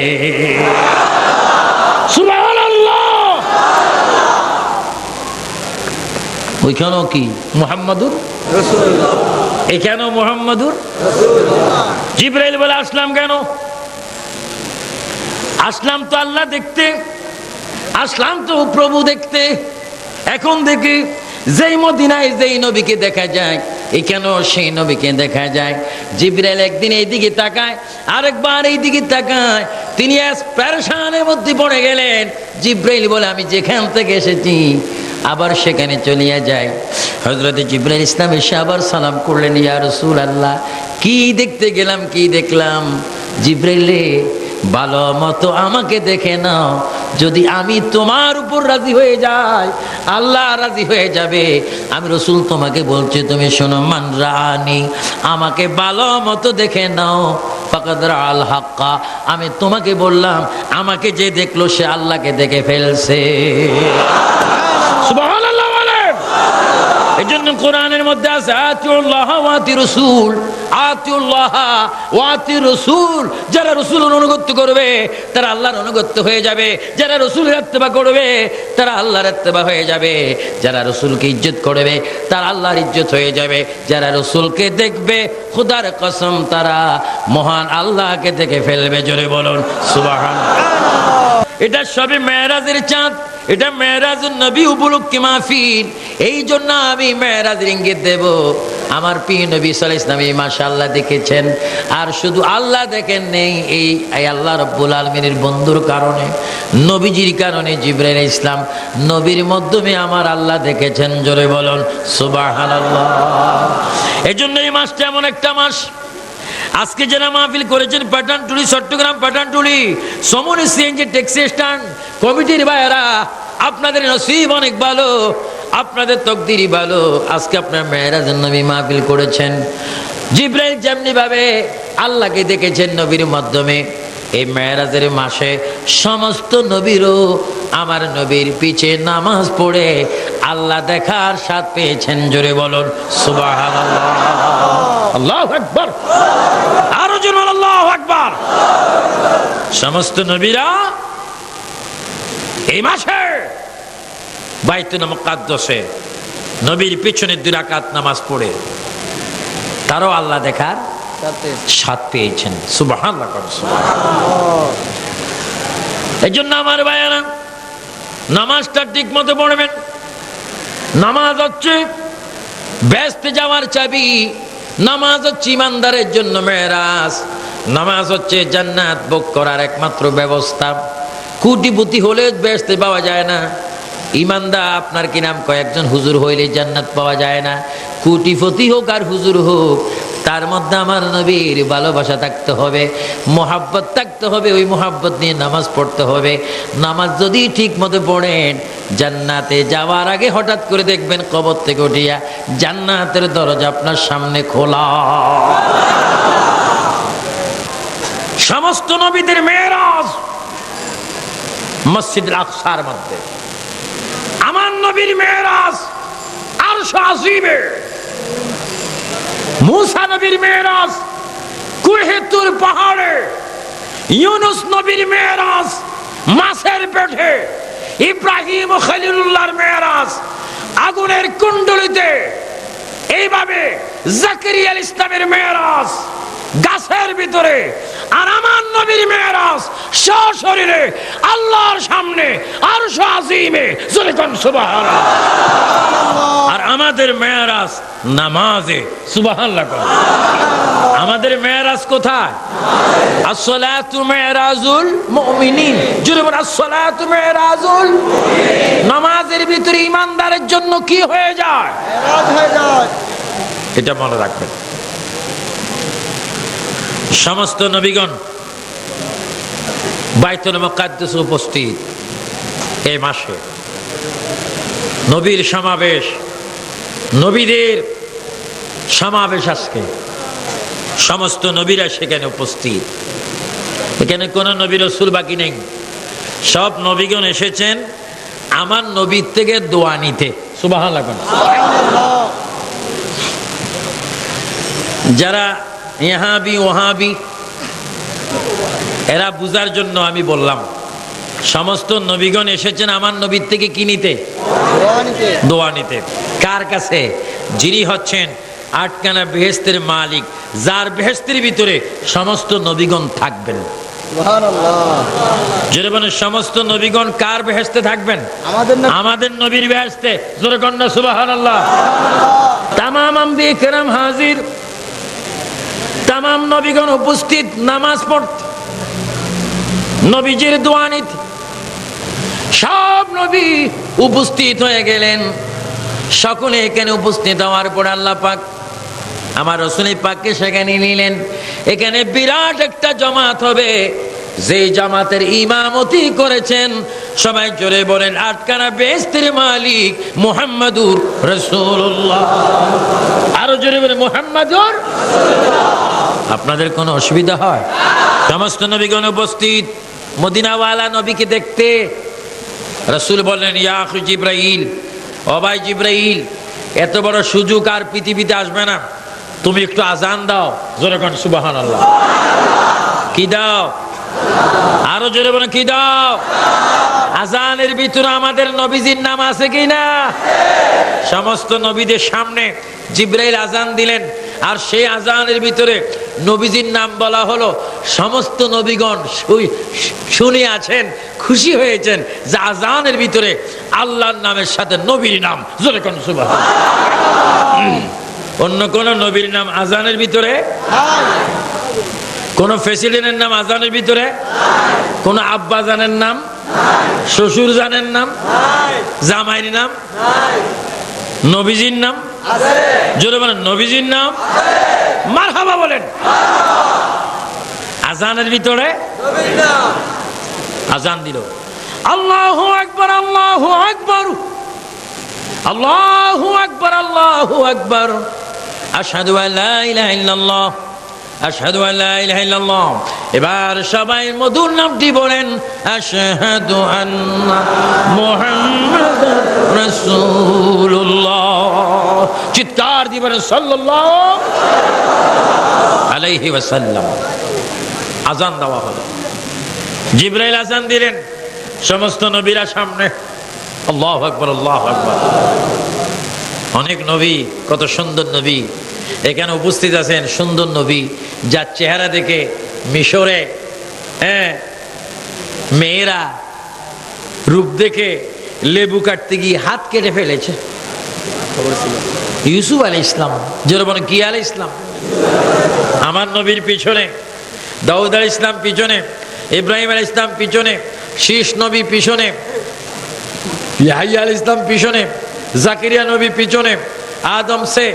সুবহানাল্লাহ। ওইখানেও কি? মুহাম্মাদুর রাসূলুল্লাহ। এখানেও মুহাম্মাদুর রাসূলুল্লাহ। জিবরাইল বলে, আসলাম কেন? আসলাম তো আল্লাহ দেখতে, আসলাম তো প্রভু দেখতে। এখন দেখি যেই মদিনায় যেই নবীকে দেখা যায়, এখানেও সেই নবীকে দেখা যায়। জিবরাইল একদিন এইদিকে তাকায়, আরেকবার এইদিকে তাকায়, তিনি পেরেশানের মধ্যে পড়ে গেলেন। জিবরাইল বলে, আমি যেখান থেকে এসেছি আবার সেখানে চলিয়া যায়। হযরত জিবরাইল ইসলাম এসে আবার সালাম করলেন, ইয়া রাসূলুল্লাহ, কি দেখতে গেলাম, কি দেখলাম? জিবরাইলে, ভালো মতো আমাকে দেখে নাও, যদি আমি তোমার উপর রাজি হয়ে যাই, আল্লাহ রাজি হয়ে যাবে। আমি রাসূল তোমাকে বলছি, তুমি শোনো, মান রানি, আমাকে ভালো মতো দেখে নাও, ফাকাদ রাআল হাক্কা, আমি তোমাকে বললাম, আমাকে যে দেখলো সে আল্লাহকে দেখে ফেলছে। সুবহানাল্লাহ বলেন। এজন্য কোরআনের মধ্যে আছে আতিউল্লাহ ওয়া আতির রাসূল, আতিউল্লাহ ওয়া আতির রাসূল। যারা রাসূলের অনুগত করবে তারা আল্লাহর অনুগত হয়ে যাবে, যারা রাসূলের ইত্তেবা করবে তারা আল্লাহর ইত্তেবা হয়ে যাবে, যারা রাসূলকে ইজ্জত করবে তারা আল্লাহর ইজ্জত হয়ে যাবে, যারা রাসূলকে দেখবে খোদার কসম তারা মহান আল্লাহকে দেখে ফেলবে। জোরে বলুন সুবহানাল্লাহ। এটা সবে মেরাজের চাঁদ, এটা মেরাজুন নবী উপলক্ষে মাহফিল। এই জন্য আমি মেরাজের ইঙ্গিত দেব। আমার প্রিয় নবী সাল্লাল্লাহু আলাইহি ওয়াসাল্লাম মাশাআল্লাহ দেখেছেন, আর শুধু আল্লাহ দেখেন নেই, এই আল্লাহ রাব্বুল আলামিনের বন্ধুর কারণে, নবীজির কারণে, জিবরাইল ইসলাম নবীর মাধ্যমে আমার আল্লাহ দেখেছেন। জোরে বলুন সুবহানাল্লাহ। এজন্য এই মাসটা এমন একটা মাস, আজকে যারা মাহফিল করেছেন পাঠানটুলি, চট্টগ্রাম পাঠানটুলি, সমন সিএনজি ট্যাক্সি স্ট্যান্ড কমিটির ভাইয়েরা, আপনাদের নসিব অনেক ভালো, আপনাদের তকদিরই ভালো। আজকে আপনার মেরাজের নবী মাহফিল করেছেন। জিবরাইল যেমনি ভাবে আল্লাহকে দেখেছেন নবীর মাধ্যমে, এই মেরাজের মাসে সমস্ত নবীরও আমার নবীর পিছে নামাজ পড়ে আল্লাহ দেখার স্বাদ পেয়েছেন। জোরে বলুন সুবহানাল্লাহ। আল্লাহু আকবার। আরো জোরে বলুন আল্লাহু আকবার। সমস্ত নবীরা এই মাসে বাইতুল মুকাদ্দাসে নবীর পিছনে 2 রাকাত নামাজ পড়ে তারও আল্লাহ দেখার স্বাদ পেয়েছেন। সুবহানাল্লাহ। এই জন্য আমার ভাইয়েরা, নামাজটা ঠিক মতো পড়বেন। নামাজ হচ্ছে বেহেশতে যাওয়ার চাবি, নামাজ হচ্ছে ইমানদারের জন্য মেরাজ, নামাজ হচ্ছে জান্নাত ভোগ করার একমাত্র ব্যবস্থা। কোটিপতি হলে বেহেশতে পাওয়া যায় না। ইমানদার আপনার কি নাম, কয়েকজন হুজুর হইলে জান্নাত পাওয়া যায় না। কোটিপতি হোক আর হুজুর হোক, তার মধ্যে আমার নবীর ভালোবাসা থাকতে হবে, মোহাব্বত থাকতে হবে, ওই মোহাব্বত নিয়ে নামাজ পড়তে হবে। নামাজ যদি ঠিক মতো পড়েন, জান্নাতে যাওয়ার আগে হঠাৎ করে দেখবেন কবর থেকে উঠিয়া জান্নাতের দরজা আপনার সামনে খোলা। সমস্ত নবীদের মেরাজ মসজিদুল আকসার মধ্যে, আমার নবীর মেরাজ আরশ আজিমে, মুসা নবীর মেরাজ কুহে তুর পাহাড়ে, ইউনুস নবীর মেরাজ মাছের পেটে, ইব্রাহিম ও খলিলুল্লাহর মেরাজ আগুনের কুণ্ডলিতে, এইভাবে জাকারিয়া ইসলামের মেরাজ গাছের ভিতরে, আর আমার নবীর মেরাজ সশরীরে আল্লাহর সামনে আরশ আজিমে। জোরে কোন সুবহানাল্লাহ। আর আমাদের মেরাজ নামাজে। সুবহানাল্লাহ। আমাদের মেরাজ কোথায়? আসসালাতু মেরাজুল মুমিনিন। জোরে বল আসসালাতু মেরাজুল। নামাজের ভিতরে ইমানদারের জন্য কি হয়ে যায়? মেরাজ হয়ে যায়। এটা মনে রাখবেন। সমস্ত নবীগণ বাইতুল মুকাদ্দাসে উপস্থিত এই মাসে। নবীর সমাবেশ, নবীদের সমাবেশ আজকে। সমস্ত নবীরা সেখানে উপস্থিত। এখানে কোন নবী রাসূল বাকি নেই, সব নবীগণ এসেছেন আমার নবীর থেকে দোয়া নিতে। সুবহানাল্লাহ। যারা ইহাবি ওহাবি, এরা বুঝার জন্য আমি বললাম, সমস্ত নবীগণ এসেছেন আমার নবীর থেকে কি নিতে? দোয়া নিতে। কার কাছে? যিনি হচ্ছেন 8খানা বেহেশতের মালিক, যার বেহেশতের ভিতরে সমস্ত নবীগণ থাকবেন। জোরে বলেন সমস্ত নবীগণ কার বেহেশতে থাকবেন? আমাদের নবীর বেহেশতে। জোরে কন্যা সুবহানাল্লাহ। তামাম আম্বিয়া কেরাম হাজির, তামাম নবীগণ উপস্থিত নামাজ পড়তে, নবীজির দোয়া নিতে। সব নবী উপস্থিত হয়ে গেলেন। সকলে এখানে উপস্থিত হওয়ার পর আল্লাহ পাক আমার রাসূল পাককে সেখানে নিলেন। এখানে বিরাট একটা জামাত হবে, যে জামাতের ইমামতি করেছেন সবাই জোরে বলেন আটখানা বেহেশতের মালিক মুহাম্মাদুর রাসূলুল্লাহ। আরো জোরে বলেন মুহাম্মাদুর। আপনাদের কোনো অসুবিধা হয়? সমস্ত নবীগণ উপস্থিত মদিনাওয়ালা নবীকে দেখতে। রাসূল বললেন ইয়া আখি জিবরাইল, ও ভাই জিবরাইল, এত বড় সুযোগ আর পৃথিবীতে আসবে না, তুমি একটু আজান দাও। জোরে কোন সুবহানাল্লাহ। কি দাও? আরো জোরে বলেন কি দাও? আজানের ভিতরে আমাদের নবীজির নাম আছে কি না? সমস্ত নবীদের সামনে জিবরাইল আজান দিলেন, আর সেই আজানের ভিতরে নবীজির নাম বলা হলো। সমস্ত নবীগণ শুনে আছেন, খুশি হয়েছেন যে আজানের ভিতরে আল্লাহর নামের সাথে নবীর নাম। জোরে কোন সুবহানাল্লাহ। অন্য কোন নবীর নাম আজানের ভিতরে? কোন প্রেসিডেন্টের নাম আজানের ভিতরে? কোন আব্বা জানের নাম, শ্বশুর জানের নাম, জামাইয়ের নাম, নবীজির নাম? জোরে বলেন নবীজির নাম। মারহাবা বলেন। আজানের ভিতরে আজান দিল, আল্লাহু আকবার, আল্লাহু আকবার, আল্লাহু আকবার, আল্লাহু আকবার, আশহাদু আল্লা ইলাহা ইল্লাল্লাহ, আশহাদু আল্লা ইলাহা ইল্লাল্লাহ। এবার সবাই মধুর নামটি বলেন, আশহাদু আন্না মুহাম্মাদার রাসূলুল্লাহ। চিৎকার দিবেন সাল্লাল্লাহু আলাইহি ওয়াসাল্লাম। আজান দেওয়া হলো, জিবরাইল আজান দিলেন, সমস্ত নবীরা সামনে। আল্লাহু আকবার, আল্লাহু আকবার। অনেক নবী, কত সুন্দর নবী এখানে উপস্থিত আছেন। সুন্দর নবী যার চেহারা দেখে মিশরে মেয়েরা রূপ দেখে লেবু কাটতে গিয়ে হাত কেটে ফেলেছে। ইউসুফ আলাইহিস সালাম। যারা বলেন কি আলাইহিস সালাম? আমার নবীর পিছনে দাউদ আলাইহিস সালাম পিছনে, ইব্রাহিম আলাইহিস সালাম পিছনে, শীষ নবী পিছনে, ইয়াহইয়া আলাইহিস সালাম পিছনে, জাকারিয়া নবী পিছনে, আদম সে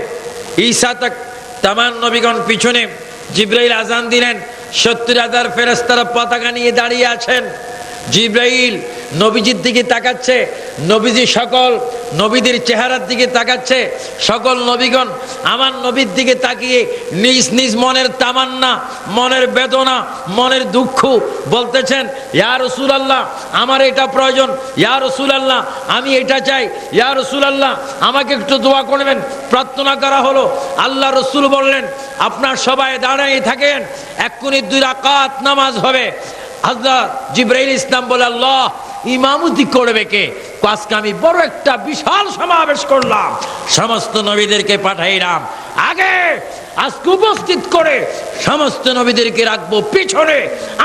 ঈসা তক তামাম নবীগণ পিছনে। জিবরাইল আজান দিলেন, 70,000 ফেরেশতারা পতাকা নিয়ে দাঁড়িয়ে আছেন। জিবরাইল নবীজির দিকে তাকাচ্ছে, নবীজি সকল নবীদের চেহারার দিকে তাকাচ্ছে। সকল নবীগণ আমার নবীর দিকে তাকিয়ে নিজ নিজ মনের তামান্না, মনের বেদনা, মনের দুঃখ বলতেছেন, ইয়া রাসূলুল্লাহ আমার এটা প্রয়োজন, ইয়া রাসূলুল্লাহ আমি এটা চাই, ইয়া রাসূলুল্লাহ আমাকে একটু দোয়া করবেন। প্রার্থনা করা হলো। আল্লাহ রাসূল বললেন, আপনার সবাই দাঁড়িয়ে থাকেন, এক্ষুনি 2 রাকাত নামাজ হবে। হযরত জিবরাইল ইসলাম বলে, আল্লাহ ইমামতি করবে কে? আজকে আমি বড় একটা বিশাল সমাবেশ করলাম, সমস্ত নবীদেরকে পাঠাইলাম আগে, আজকে উপস্থিত করে সমস্ত নবীদেরকে রাখবো পিছনে,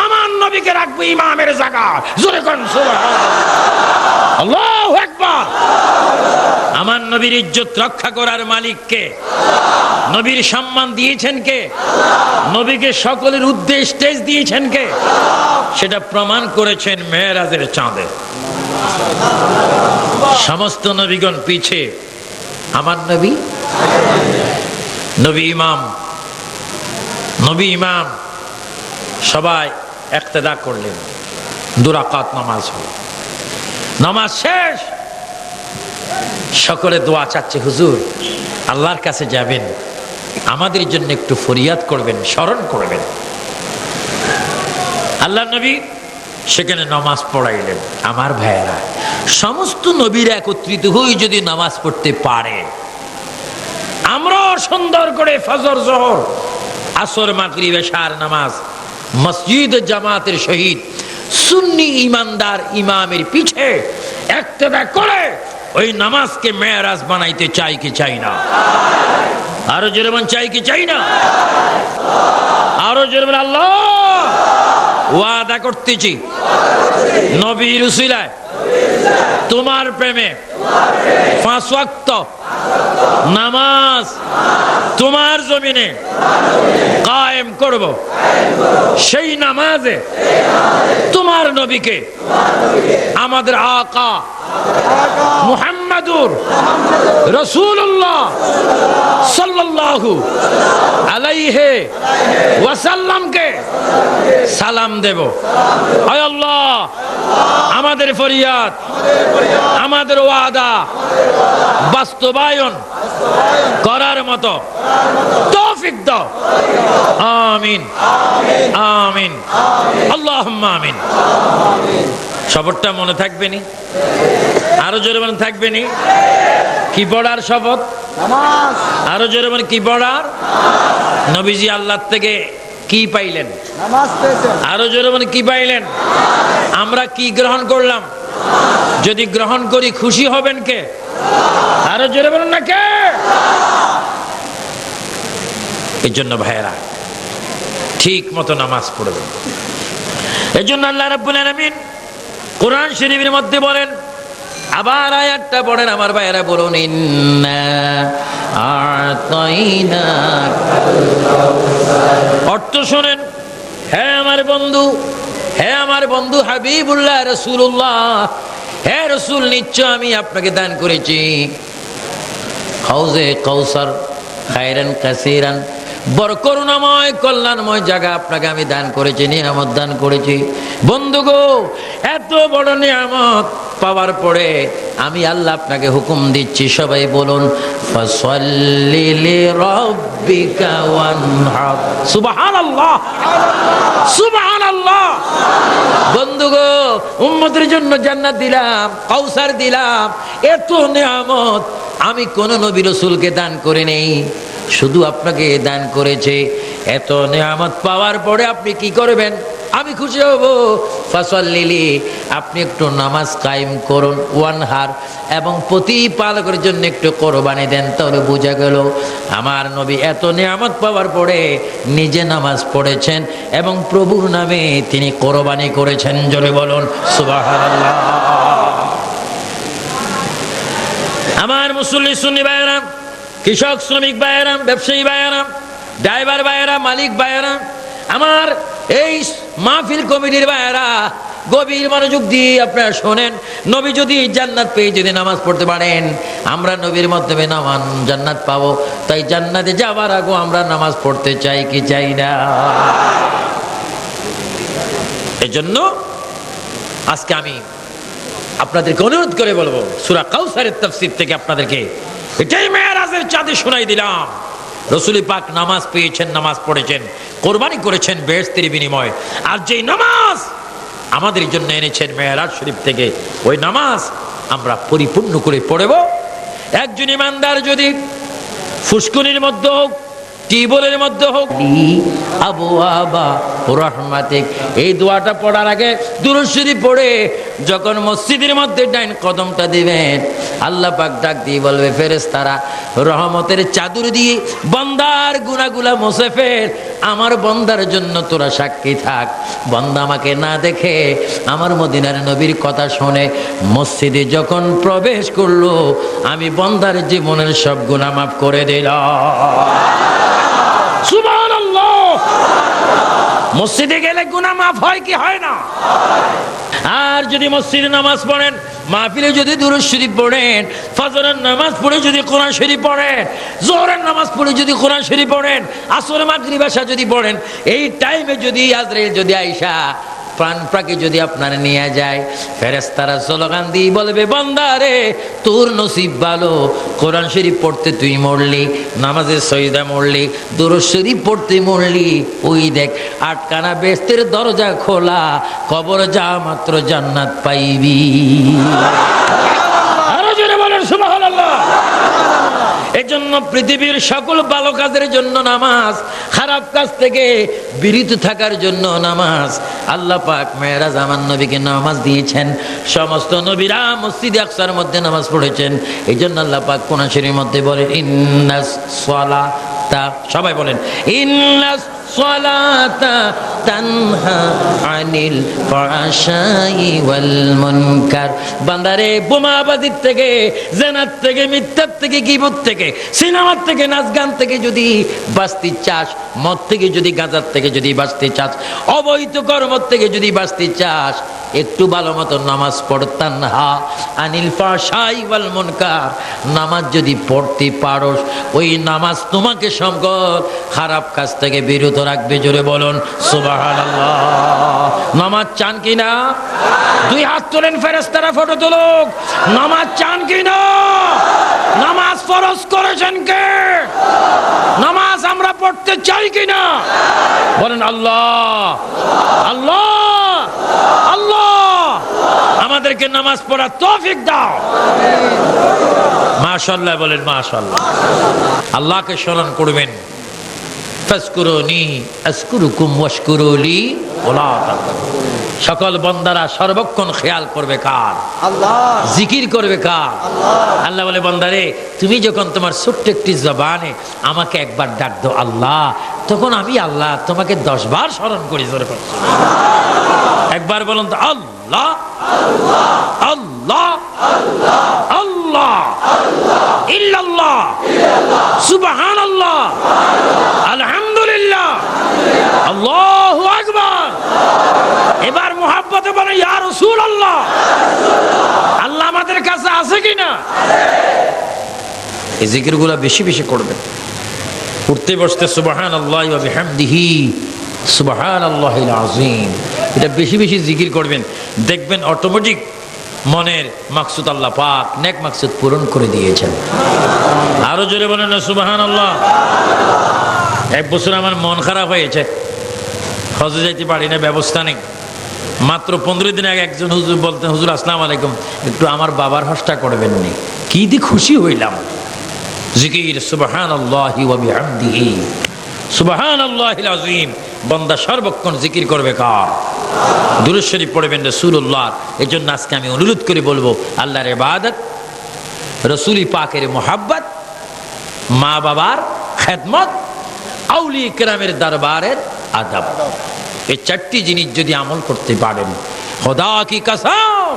আমার নবীকে রাখবো ইমামের জায়গা। জোরে কোন সুবহানাল্লাহ, আল্লাহু আকবার। আমার নবীর ইজ্জত রক্ষা করার মালিক কে? নবীর সম্মান দিয়েছেন কে? নবীকে সকলের উদ্দেশ্যে স্টেজ দিয়েছেন কে? সেটা প্রমাণ করেছেন মেরাজের চাঁদে। সমস্ত নবীগণ পিছে, আমার নবী নবী ইমাম, নবী ইমাম। সবাই ইক্তেদা করলেন, 2 রাকাত নামাজ হলো। নামাজ শেষ, সকলে দোয়া চাচ্ছে, হুজুর আল্লাহর কাছে যাবেন, আমাদের জন্য একটু ফরিয়াদ করবেন, স্মরণ করবেন। আল্লাহ নবী সেখানে নামাজ পড়াইলেন। আমার ভাইয়েরা, সমস্ত নবীরা একত্রিত হয়ে যদি নামাজ পড়তে পারে, আমরা সুন্দর করে ফজর, জোহর, আসর, মাগরিব, এশার নামাজ মসজিদ জামাতের সহিত সুন্নি ইমানদার ইমামের পিছে ইক্তেদা করে ওই নামাজকে মেরাজ বানাইতে চাই কি চাই না? আরো জোরে বলেন চাই কি চাই না? আরো জোরে বলেন আল্লাহ। ওয়াদা করতেছি নবীর উসিলায় তোমার প্রেমে 5 ওয়াক্ত নামাজ তোমার জমিনে কায়েম করব। সেই নামাজে তোমার নবীকে আমাদের আকা মুহাম্মাদুর রাসূলুল্লাহ সাল্লাল্লাহু আলাইহি ওয়াসাল্লামকে সালাম দেব। আয় আল্লাহ, আমাদের ফরিয়াদ, আমাদের ওয়াদা বাস্তবায়ন করার মতো তৌফিক দাও। আমিন আমিন আল্লাহুম্মা আমিন। শপথটা মনে থাকবে নি? আরো জোরে মনে থাকবে নি? কি পড়ার শপথ?
নামাজ।
আরো জোরে মনে কি পড়ার? নবীজি আল্লাহ থেকে কি পাইলেন?
নামাজ পেয়েছেন।
আরো জোরে মনে কি পাইলেন? আমরা কি গ্রহণ করলাম? যদি গ্রহণ করি খুশি হবেন কে? আরো জোরে বলুন না কে? এই জন্য ভাইয়েরা ঠিক মতো নামাজ পড়বেন। এই জন্য আল্লাহ রাব্বুল আলামিন কোরআন শরীফের মধ্যে বলেন, আবার আয়াতটা পড়েন আমার ভাইয়েরা, বলুন ইন্না আতাইনাক। অর্থ শোনেন, হ্যাঁ আমার বন্ধু, হ্যাঁ আমার বন্ধু হাবিবুল্লাহ রাসূলুল্লাহ, হ্যাঁ রাসূল, নিশ্চয় আমি আপনাকে দান করেছি হাউজে কাউসার, খায়রান কাসীরান, বড় করুণাময় কল্যাণময় জায়গা আপনাকে আমি দান করেছি, নিয়ামত দান করেছি। বন্ধু গো, এত বড় নিয়ামত পাওয়ার পরে আমি আল্লাহ আপনাকে হুকুম দিচ্ছি, সবাই বলুন ফাসাল্লি লিরাব্বিকা ওয়ানহার। সুবহানাল্লাহ সুবহানাল্লাহ। বন্ধু গো, উম্মতের জন্য জান্নাত দিলাম, কাউসার দিলাম, এত নিয়ামত আমি কোন নবী রাসূলকে দান করে নেই, শুধু আপনাকে দান করেছে। এত নিয়ামত পাওয়ার পরে আপনি কি করবেন? আমি খুশি হব। ফাসাল্লি, আপনি একটু নামাজ কায়েম করুন, ওয়ানহার, এবং প্রতিপালকের জন্য একটু কোরবানি দেন। তাহলে বোঝা গেল আমার নবী এত নিয়ামত পাওয়ার পরে নিজে নামাজ পড়েছেন এবং প্রভুর নামে তিনি কোরবানি করেছেন। জোরে বলুন সুবহানাল্লাহ। আমার মুসল্লি সুন্নি ভাইয়েরা, কৃষক শ্রমিক ভাইয়েরা, ব্যবসায়ী ভাইয়েরা, ড্রাইভার ভাইয়েরা, মালিক ভাইয়েরা, আমার এই মাহফিল কমিটির ভাইয়েরা, গভীর মনোযোগ দিয়ে আপনারা শোনেন। নবী যদি জান্নাত পেয়ে যদি নামাজ পড়তে পারেন, আমরা নবীর মাধ্যমে জান্নাত পাবো। তাই জান্নাতে যাওয়ার আগে আমরা নামাজ পড়তে চাই কি চাই না? এজন্য আজকে আমি আপনাদেরকে অনুরোধ করে বলবো, সূরা কাউসারের তাফসীর থেকে আপনাদেরকে এটাই মেরাজের চাঁদে শোনাই দিলাম। রাসূল পাক নামাজ পেয়েছেন, নামাজ পড়েছেন, কোরবানি করেছেন বেহেশতের বিনিময়। আর যেই নামাজ আমাদের জন্য এনেছেন মেরাজ শরীফ থেকে, ওই নামাজ আমরা পরিপূর্ণ করে পড়ব। একজন ইমানদার যদি ফুসকুনির মধ্যে হোক, টিউবওয়েলের মধ্যে হোক, আবওয়াবা রাহমাতিক, এই দোয়াটা পড়ার আগে দুরূদ শরীফ পড়ে যখন মসজিদের মধ্যে ডাইন কদমটা দিবেন, আল্লাহ পাক ডাক দিয়ে বলবে, ফেরেশতারা রহমতের চাদর দিয়ে বান্দার গুনাহগুলো মুছে ফেল, আমার বান্দার জন্য তোরা সাক্ষী থাক। বান্দা আমাকে না দেখে আমার মদিনার নবীর কথা শুনে মসজিদে যখন প্রবেশ করলো, আমি বান্দার জীবনের সব গুনাহ মাফ করে দিলাম। সুবহানাল্লাহ। মসজিদে গেলে গুনাহ মাফ হয় কি হয় না? আর যদি মসজিদে নামাজ পড়েন, মাহফিলে যদি দুরূদ শরীফ পড়েন, ফজরের নামাজ পড়ে যদি কোরআন শরীফ পড়েন, যোহরের নামাজ পড়ে যদি কোরআন শরীফ পড়েন, আসর মাগরিব এশা যদি পড়েন, এই টাইমে যদি আজরাইল যদি আয়েশা প্রাণ পাখি যদি আপনার নিয়ে যায়, ফেরেশতারা স্লোগান দিয়ে বলবে, বান্দা রে তোর নসিব ভালো, কোরআন শরীফ পড়তে তুই মরলি, নামাজে সজদা মরলি, দুরূদ শরীফ পড়তে মরলি, ওই দেখ আটকানা বেহেশতের দরজা খোলা, কবর যা মাত্র জান্নাত পাইবি। আরো জোরে বলেন সুবহানাল্লাহ। এজন্য পৃথিবীর সকল ভালো কাজের জন্য নামাজ, খারাপ কাজ থেকে বিরত থাকার জন্য নামাজ। আল্লাহ পাক মেরাজ আমার নবীকে নামাজ দিয়েছেন, সমস্ত নবীরা মসজিদে আকসার মধ্যে নামাজ পড়েছেন। এই জন্য আল্লাহ পাক কোরআন শরীফের মধ্যে বলেন, ইন্নাস সালাতা, সবাই বলেন ইন্নাস সালাতা তানহা আনিল ফাহশাই ওয়াল মুনকার। বান্দারে বোমাবাজির থেকে, জেনার থেকে, মিথ্যার থেকে, গীবত থেকে, সিনেমার থেকে, নাচ গান থেকে যদি বাঁচতে চাস, মদ থেকে যদি, গাঁজার থেকে যদি বাঁচতে চাস, অবৈধ কর্ম থেকে যদি বাঁচতে চাস, একটু ভালো মতো নামাজ পড়তাম হা আনিল ফাহশাই ওয়াল মুনকার। নামাজ যদি পড়তে পারো, ওই নামাজ তোমাকে সকল খারাপ কাজ থেকে বিরত রাখবে। জোরে বলুন সুবহানাল্লাহ। নামাজ চান কিনা? দুই হাত তোলেন, ফেরেশতারা ফটো তুলুক। নামাজ চান কিনা? নামাজ ফরজ করেছেন কে? নামাজ আমরা পড়তে চাই কিনা? বলেন আল্লাহ আল্লাহ আল্লাহ। আমাদেরকে নামাজ পড়ার তৌফিক দাও। মাশাআল্লাহ বলেন মাশাআল্লাহ। আল্লাহকে স্মরণ করবেন। ফাজকুরুনি আযকুরুকুম ওয়াশকুরুলি ওয়ালা তাকফুরুন। সকল বান্দারা সর্বক্ষণ খেয়াল করবে কার?
আল্লাহ।
জিকির করবে কার?
আল্লাহ।
আল্লাহ বলে, বান্দারে তুমি যখন তোমার ছোট্ট একটি জবানে আমাকে একবার ডাক দাও আল্লাহ, তখন আমি আল্লাহ তোমাকে 10 বার স্মরণ করি। জোরে করে একবার বলুন তো, আল্লাহ আল্লাহ আল্লাহ ইল্লাল্লাহ সুবহানাল্লাহ আলহামদুলিল্লাহ আল্লাহু আকবার। এবার মুহাব্বতে বলেন ইয়া রাসূলুল্লাহ। আল্লাহ আমাদের কাছে আছে কিনা? এই জিকিরগুলো বেশি বেশি করবেন। উঠতে বসতে সুবহানাল্লাহি ওয়া বিহামদিহি সুবহানাল্লাহিল আযীম, এটা বেশি বেশি জিকির করবেন। দেখবেন অটোমেটিক মনের মাকসুদ আল্লাহ পাক নেক মাকসুদ পূরণ করে দিয়েছেন। আরো জোরে বলেন না সুবহানাল্লাহ। এক বছর আমার মন খারাপ হয়েছে, হজে যাইতে পারি না, ব্যবস্থা নেই। মাত্র 15 দিন আগে একজন হুজুর বলতেন, হুজুর আসসালামু আলাইকুম, একটু আমার বাবার হজটা করবেন নি। কি দি খুশি হইলাম। জিকির সুবহানাল্লাহি ওয়া বিহামদিহি সুবহানাল্লাহিল আযীম। বান্দা সর্বক্ষণ জিকির করবে কার? দুরূদ শরীফ পড়বেন রাসূলুল্লাহ। এজন্য আজকে আমি অনুরোধ করে বলবো, আল্লাহর ইবাদত, রাসূল পাকের মুহাব্বত, মা বাবার খেদমত, আউলিয়া কেরামের দরবারের আদব, এই 4টি জিনিস যদি আমল করতে পারেন, খোদা কি কসম,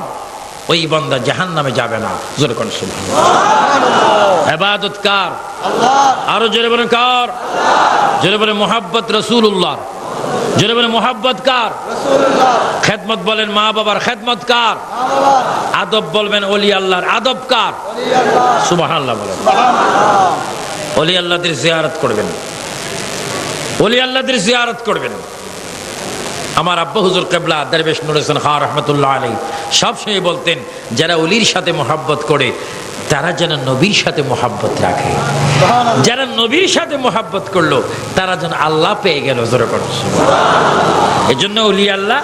ওই বান্দা জাহান্নামে যাবে না। জোরে কোন সুবহানাল্লাহ। ইবাদত কার? আল্লাহ। আরো জোরে বলেন কার? আল্লাহ। জোরে বলেন মুহাব্বত রাসূলুল্লাহ। জোরে বলেন মুহাব্বত কার? রাসূলুল্লাহ। খেদমত বলেন মা বাবার খেদমত কার? মা বাবার। আদব বলবেন ওলি আল্লাহর আদব কার? ওলি আল্লাহ। সুবহানাল্লাহ বলেন। সুবহানাল্লাহ। ওলি আল্লাহদের জিয়ারত করবেন, ওলি আল্লাহদের জিয়ারত করবেন। আমার আব্বা হুজুর কিবলা দরবেশ নূর হোসেন খান রাহমাতুল্লাহ আলাইহি সবসময় বলতেন, যারা ওলির সাথে মহব্বত করে তারা যেন নবীর সাথে মহব্বত রাখে। যারা নবীর সাথে মহব্বত করলো তারা যেন আল্লাহ পেয়ে গেল। জোরে করো সুবহানাল্লাহ। এজন্য ওলি আল্লাহ,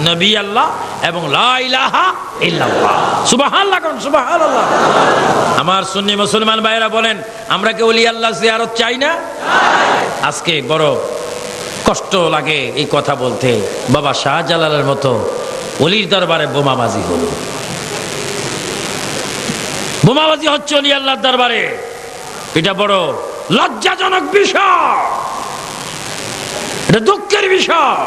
নবী আল্লাহ এবং লা ইলাহা ইল্লাল্লাহ। সুবহানাল্লাহ কোন সুবহানাল্লাহ। আমার সুন্নি মুসলমান ভাইরা বলেন, আমরা কি ওলি আল্লাহ জিয়ারত চাই না? আজকে বড় কষ্ট লাগে এই কথা বলতে। বাবা শাহজালালের মতো ওলির দরবারে বোমাবাজি হলো। বোমাবাজি হচ্ছে ওলি আল্লাহর দরবারে। এটা বড় লজ্জাজনক বিষয়, এটা দুঃখের বিষয়।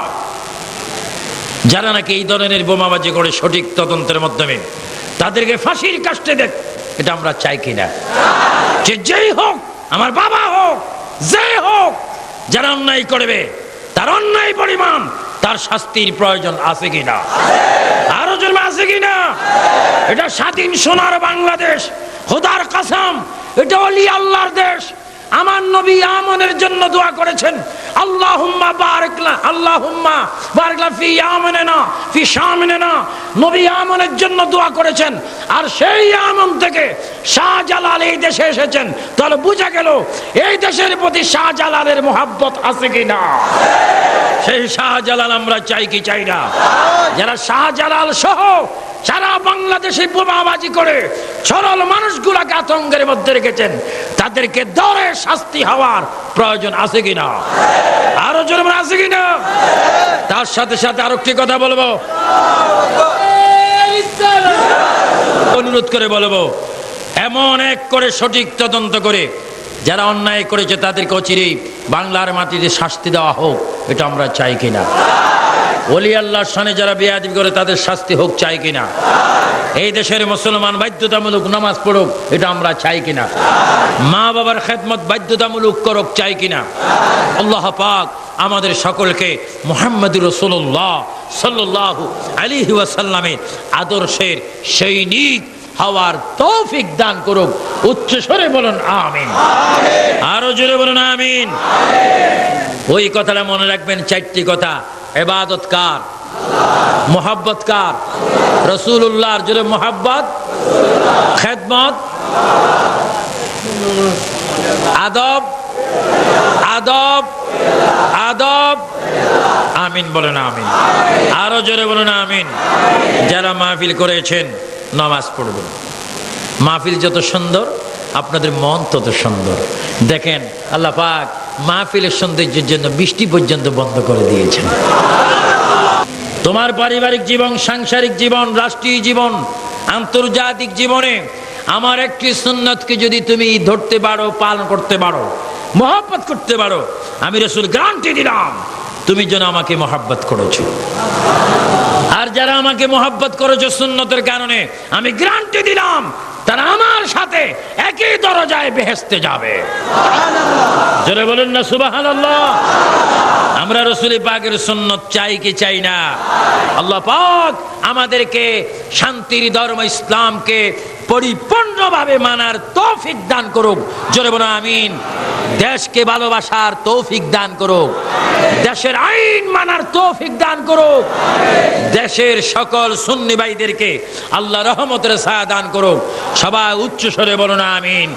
যারা নাকি এই ধরনের বোমাবাজি করে সঠিক তদন্তের মাধ্যমে তাদেরকে ফাঁসির কাস্টে দেখ, এটা আমরা চাই কিনা? যেই হোক, আমার বাবা হোক, যে হোক, যারা অন্যায় করবে তার অন্যায় পরিমাণ তার শাস্তির প্রয়োজন আছে কিনা? আরো জন্ম আছে কিনা? এটা স্বাধীন সোনার বাংলাদেশ। খোদার কসম, এটা ওলি আল্লাহর দেশ। আমার নবী আমনের জন্য দোয়া করেছেন, আল্লাহুম্মা বারিক লা, আল্লাহুম্মা বারিক লা ফি ইয়ামিনা ফি শামিনা। নবী আমনের জন্য দোয়া করেছেন। আর সেই আমন থেকে শাহজালাল এই দেশে এসেছেন, তাহলে বোঝা গেল এই দেশের প্রতি শাহজালালের মোহাব্বত আছে কিনা? সেই শাহজালাল আমরা চাই কি চাই না? যারা শাহজালাল সহ সারা বাংলাদেশে বোমাবাজি করে সরল মানুষগুলাকে আতঙ্কের মধ্যে রেখেছেন, তাদেরকে ধরে শাস্তি হওয়ার প্রয়োজন আছে কিনা? আরো জোরে আছে কিনা? তার সাথে সাথে আরো একটি কথা বলবো, অনুরোধ করে বলবো, এমন এক করে সঠিক তদন্ত করে যারা অন্যায় করেছে তাদেরকে অচিরেই বাংলার মাটিতে শাস্তি দেওয়া হোক, এটা আমরা চাই কিনা? ওলি আল্লাহর শানে যারা বেয়াদবি করে তাদের শাস্তি হোক, চাই কিনা? এই দেশের মুসলমান বাধ্যতামূলক নামাজ পড়ুক, এটা আমরা চাই কিনা? মা বাবার খেদমত বাধ্যতামূলক করুক, চাই কিনা? আল্লাহ পাক আমাদের সকলকে মুহাম্মদুর রাসূলুল্লাহ সাল্লাল্লাহু আলাইহি ওয়াসাল্লামের আদর্শের সৈনিক হওয়ার তৌফিক দান করুক। উচ্চ স্বরে বলুন আমিন। আরো জোরে বলুন আমিন। ওই কথাটা মনে রাখবেন, চারটি কথা। ইবাদত কার? মোহাব্বত কার? রাসূলুল্লাহর। জোরে মোহাব্বত, খেদমত, আদব, আদব, আদব। আমিন বলেন আমিন। আরো জোরে বলুন আমিন। যারা মাহফিল করেছেন নামাজ পড়বেন। মাহফিল যত সুন্দর আপনাদের মন তত সুন্দর। দেখেন আল্লাহ পাক মাহফিলের সৌন্দর্যের জন্য বৃষ্টি পর্যন্ত বন্ধ করে দিয়েছেন। তোমার পারিবারিক জীবন, সাংসারিক জীবন, রাষ্ট্রীয় জীবন, আন্তর্জাতিক জীবনে আমার একটি সুন্নতকে যদি তুমি ধরতে পারো, পালন করতে পারো, মহব্বত করতে পারো, আমি রাসূল গ্যারান্টি দিলাম তুমি যেন আমাকে মহব্বত করেছো। আর যারা আমাকে মহব্বত করেছো সুন্নতের কারণে, আমি গ্যারান্টি দিলাম তারা আমার সাথে একই দরজায় বেহেশতে যাবে। জোরে বলেন না সুবহানাল্লাহ। আমরা রাসূল পাকের সুন্নত চাই কি চাই না? আল্লাহ পাক আমাদেরকে শান্তির ধর্ম ইসলামকে পরিপূর্ণভাবে মানার তৌফিক দান করুক। জোরে বলো আমিন। দেশকে ভালোবাসার তৌফিক দান করুক। দেশের আইন মানার তৌফিক দান করুক। দেশের সকল সুন্নি ভাইদেরকে আল্লাহ রহমতের ছায়া দান করুক। সবাই উচ্চ স্বরে বলুন আমিন।